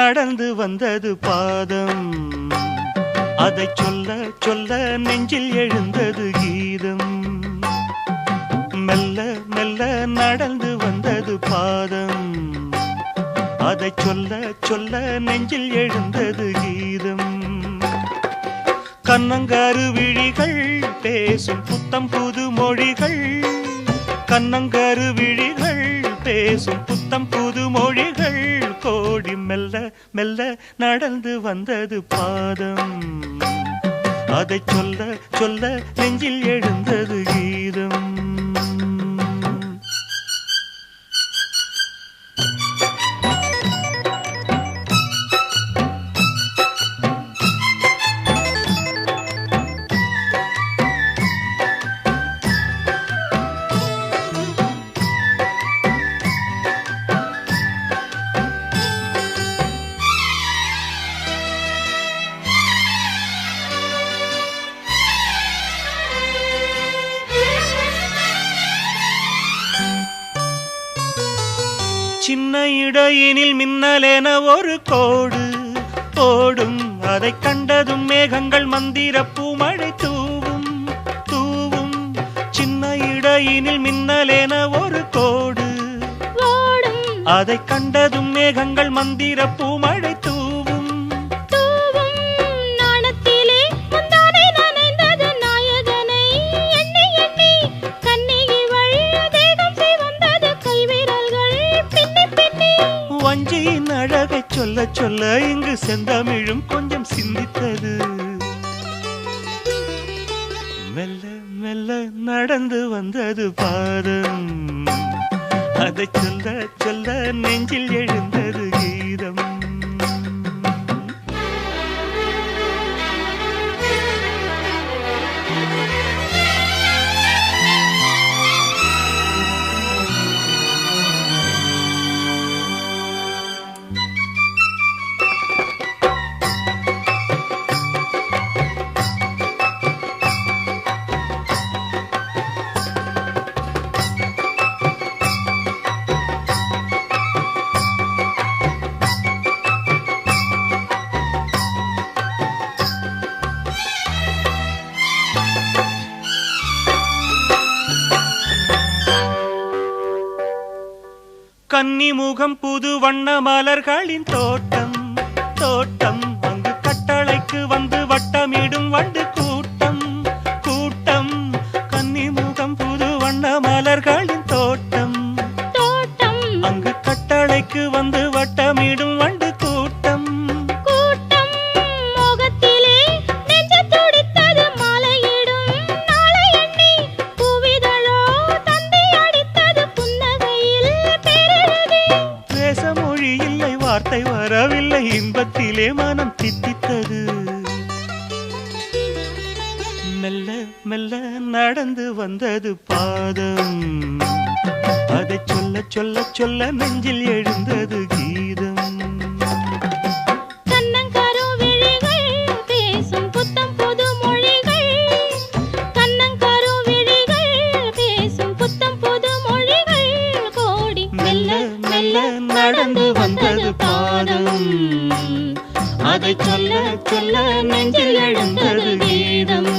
நடந்து வந்தது பாதம். அதை சொல்ல சொல்ல நெஞ்சில் எழுந்தது கீதம். மெல்ல மெல்ல நடந்து வந்தது பாதம். அதை சொல்ல சொல்ல நெஞ்சில் எழுந்தது கீதம். கண்ணங்காரு விழிகள் பேசும் புத்தம் புது மொழிகள். கண்ணங்காரு விழிகள் பேசும் புத்தம் புது மொழிகள். கோடி மெல்ல மெல்ல நடந்து வந்தது பாதம். அதை சொல்ல சொல்ல நெஞ்சில் எழுந்தது கீதம். சின்ன இடையினில் மின்னலென ஒரு கோடு ஓடும். அதை கண்டதும் மேகங்கள் மந்திர பூமழை தூவும் தூவும். சின்ன இடையினில் மின்னலென ஒரு கோடு ஓடும். அதை கண்டதும் மேகங்கள் மந்திர பூமழை தூவும். வஞ்சியின் அழகை சொல்ல சொல்ல இங்கு செந்தமிழும் கொஞ்சம் சிந்தித்தது. மெல்ல மெல்ல நடந்து வந்தது பாதம். அதை சொல்ல சொல்ல நெஞ்சில் எழுந்தது கீதம். கன்னிமுகம் புது வண்ண மலர்களின் தோட்டம் தோட்டம். அங்கு கட்டளைக்கு வந்து வட்டமிடும் வண்டு கூட்டம் கூட்டம். கன்னிமுகம் புது வண்ண மலர்களின் தோட்டம் தோட்டம். அங்கு கட்டளைக்கு வந்து வட்டமிடும் வண்டு கூட்டம் கூட்டம். மோகத்திலே நெஞ்சு துடித்தது மாலையிடும் நாளை எண்ணி. பூவிதழோ தந்தி அடித்தது புன்னகையில். பேச மொழி இல்லை, வார்த்தை வரவில்லை, இன்பத்திலே மனம் தித்தித்தது. மெல்ல மெல்ல நடந்து வந்தது பாதம். அதை சொல்ல சொல்ல சொல்ல நெஞ்சில் எழுந்தது கீதம். கண்ணங்காரு விழிகள் பேசும் புத்தம் புது மொழிகள். கண்ணங்காரு விழிகள் பேசும் புத்தம் புது மொழிகள். கோடி மெல்ல மெல்ல நடந்து வந்தது பாதம். அதை சொல்ல சொல்ல நெஞ்சில் எழுந்தது கீதம்.